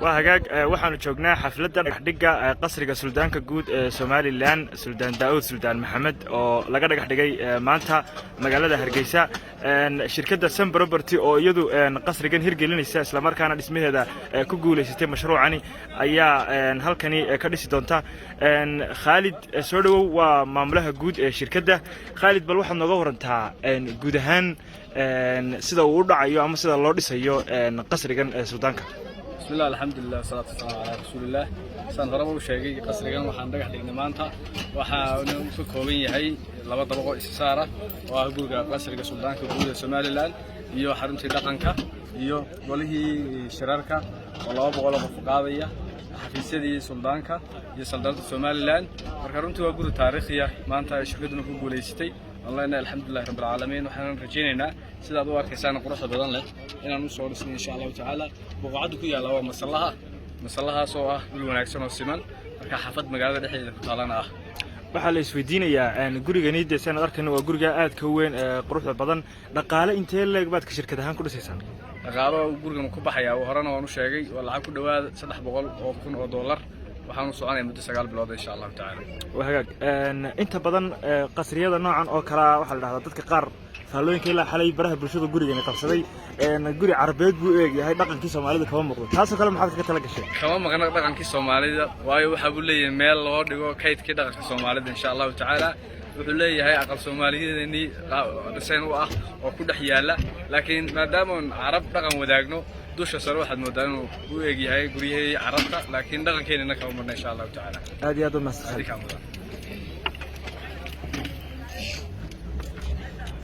وهاجاج waxaanu joognaa xafladda dhigga qasriga suldaanka guud ee Soomaaliland Suldaan Daawud Suldaan Maxamed oo laga dhagax dhigay maanta magaalada Hargeysa shirkadda Sun Property oo iyadu qasrigan hirgelinaysa isla markaana dhismaheeda ku guuleysatay mashruucani ayaa halkani ka dhisi doonta Khalid soo dhawow waa maamulaha guud ee shirkadda Khalid bal waxaad nooga warantaa guud ahaan sida uu u dhacayo ama sida loo dhisayo qasrigan suldaanka بسم الله الحمد لله والصلاة والسلام على رسول الله سان هرب وشيء قصريا وحنا نجح لنا مانتا وحنا كوبين هاي لما طبقوا استثارة وأقول قصريا سلطان كبود Somaliland يو حرم سيدقنكا يو وله شراركا والله بقول فقاضية حفيسيدي سلطانكا يو سلطان Somaliland مركرونتي وأقول تاريخية مانتا شكلنا كقوليستي الله إن الحمد لله رب العالمين وحنا رجينا سيدا دوار كيسان قرصة بدن له إن نوصل سنين إن شاء الله تعالى بقعدك يا الله مسلها سوا بالوناكسون والسمن مركا حفظ مقالة دحية كتالنا waxaa la isweydiinayaa gurigani deesan arkan waa guriga aad ka weyn quruxda badan dhaqaale intee leeg baad ka shirkad ahaan ku dhisaysan dhaqaalo gurigan ku baxaya horena waan u sheegay waa lacag ku dhawaad 300,000 oo dollar waxaan u soconay muddo 9 bilood insha Allah ta'ala wahagaag inta badan qasriyada noocan oo kala waxa la dhahdaa dadka qaar faalooyinka ilaa xalay baraha bulshada gurigan qabsaday guri Carabeed buu eegyahay dhaqankii Soomaalida kama muuqdo taas oo kale maxaad ka tala gashay kama maqan dhaqankii Soomaalida waayo waxa uu leeyahay meel loo dhigo kaydkii dhaqanka Soomaalida insha Allah ta'ala wuxuu leeyahay aqal Soomaaliyeedni dhiseen u ah oo ku dhex yaala laakiin maadaama Carab dhaqan wadaagno dusha sare waxaad moodaa inuu u eegyahay guriyihii Carabta laakiin dhaqankeena kama marna insha Allah ta'ala aad iyo aad u mahadsan